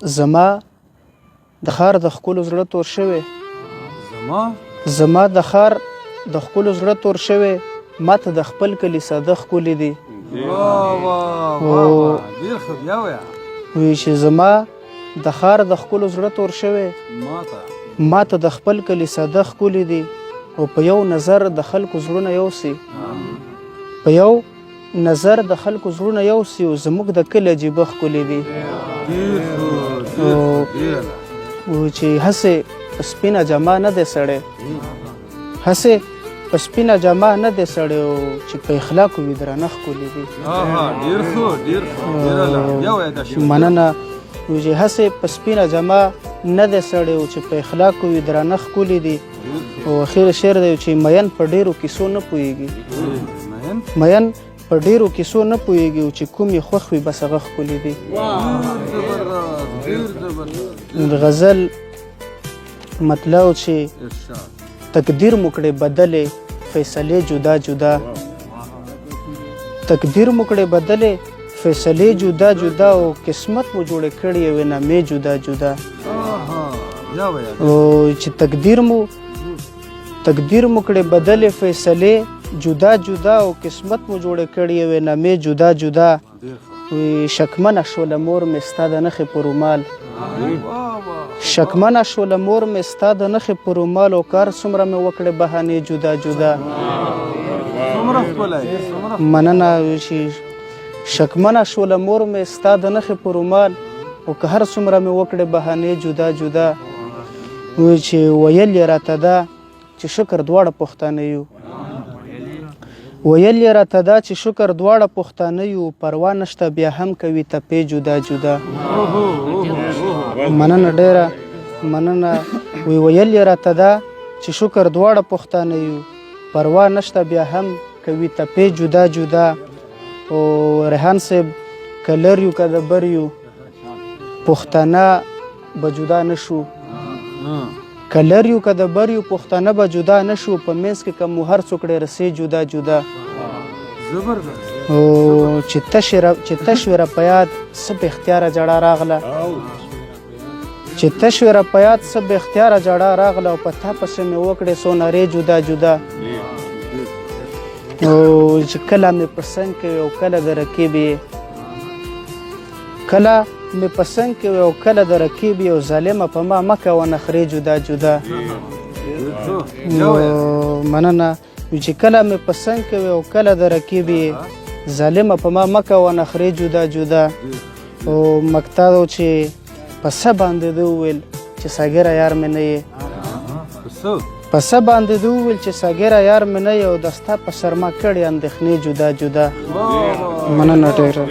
زما د ښار د ښکلو زړه تور شوی زما د ښار د ښکلو زړه تور شوی ماته د خپل کلي ساده ښکلي دي وایي چې زما د ښار د ښکلو زړه تور شوی ماته د خپل کلي ساده ښکلي دي او په یو نظر د خلکو زړونه یوسي په یو نظر د خلکو زړونه یوسي او زموږ د کلي عجیبه ښکلي دي چې هسې په سپینه جامه نه دی سړی هسې په سپینه جامه نه دی سړی او چې په اخلاقو وي درانه ښکلي دي مننه چې هسې په سپینه جامه نه دی سړی او چې په اخلاقو وي درانه ښکلي دي او اخر شعر دی چې مین په ډېرو کیسو نه پوهېږي مین په ډېرو کیسو نه پوهېږي او چې کوم یې خوښ وي بس هغه ښکلي دي د غزل مطلب چې تقدیر مو کړې بدلې فیصلې جدا جدا تقدیر مو کړې بدلې فیصلې جدا جدا او قسمت مو جوړې کړې وې نامې جدا جدا او چې تقدیر مو کړې بدلې فیصلې جدا جدا او قسمت مو جوړې کړې وې نامې جدا جدا وی شکمنه شوله مور مې ستا د نښې په رومال شکمنه شوله مور مې ستا د نښې په رومال او کار څومره مې وکړې بهانې جدا جدا مننه چې شکمنه شوله مور مې ستا د نښې په رومال او که هر څومره مې وکړې بهانې جدا جدا وی چې ویل یې راته ده چې شکر دواړه پښتانه یو ویل یې راته دا چې شکر دواړه پښتانه یو پروا نشته بیا هم کوي تپې جدا جدا مننه ډېره مننه ویل یې راته دا چې شکر دواړه پښتانه یو پروا نشته بیا هم کوي تپې جدا جدا او ریحان صاحب که لر یو که د بر یو پښتانه به جدا نشو که لر یو که د بر یو پښتانه به جدا نشو په منځ کې که مو هر څوک ډېر رسې جدا جدا او چې تش وې په یاد څه په اختیاره جړه راغله چې تش وې په یاد څه به اختیاره جړه راغله او په تا پسې مې وکړې څو نارې جدا جدا او چې کله مې په څنګ کې وې او کله د رکیب یې کله مې په څنګ کې وې او کله د رکیب یې او ظالمه په ما مه کوه نخرې جدا جدا مننه چې کله مې په څنګ کې وې او کله د رکیب یې ظالمه په ما مه کوه نخرې جدا جدا او مقتاد چې په څه باندې ده وویل چې ساګره یار مې نه یې په څه باندې ده وویل چې ساګره یار مې نه یې او د ستا په سر ما کړې اندېښنې جدا جدا مننه ډېره